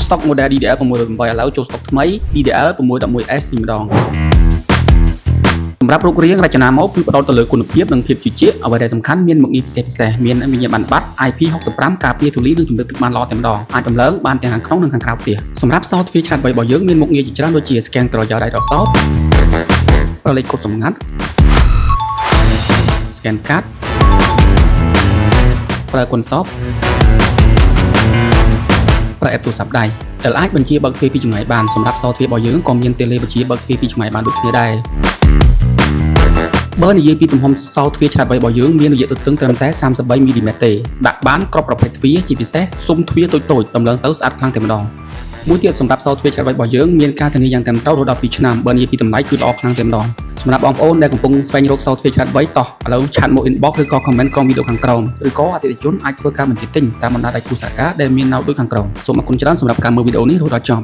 stock model DDL 618ឥឡូវចូល stock ថ្មី DDL 611S វិញម្ដងសម្រាប់រូបរាងរចនាម៉ូដគឺផ្ដោតទៅលើគុណភាពនិងភាពជឿជាក់អ្វីដែលសំខាន់មានមុខងារពិសេសមានវិញ្ញាបនបត្រ IP65 ការពារធូលីនិងជំនឿទឹកបានល្អតែម្ដងអាចដំឡើងបានទាំងខាងក្នុងនិងខាងក្រៅផ្ទះសម្រាប់សោទ្វារឆ្លាតវៃរបស់យើងមានមុខងារជាច្រើនដូចជា scan ក្រយ៉ដៃដល់សោប្រើលេខកូដសម្ងាត់ scan card ប្រើគុណសោប្រើ app ទូរស័ព្ទដៃដែលអាចបញ្ជាបើកទ្វារពីចម្ងាយបានសម្រាប់សោទ្វាររបស់យើងក៏មាន tele បញ្ជាបើកទ្វារពីចម្ងាយបានដូចគ្នាដែរបើនិយាយពីទំហំសោទ្វារឆ្លាតវៃរបស់យើងមានរយៈទទឹងត្រឹមតែ33មីលីម៉ែត្រទេដាក់បានគ្រប់ប្រភេទទ្វារជាពិសេសស៊ុមទ្វារតូចៗដំឡើងទៅស្អាតខ្លាំងតែម្ដងមួយទៀតសម្រាប់សោទ្វារឆ្លាតវៃរបស់យើងមានការធានាយ៉ាងត្រឹមត្រូវរហូតដល់2ឆ្នាំបើនិយាយពីតម្លៃគឺល្អខ្លាំងតែម្ដងសម្រាប់បងប្អូនដែលកំពុងស្វែងរកសោទ្វារឆ្លាតវៃតោះឥឡូវឆាតមក inbox ឬក៏ comment ក្រោមវីដេអូខាងក្រោមឬក៏អតិថិជនអាចធ្វើការបញ្ជាទិញតាមបណ្ដាដៃគូសហការដែលមាននៅដូចខាងក្រោមសូមអរគុណច្រើនសម្រាប់ការមើលវីដេអូនេះរហូតដល់ចប់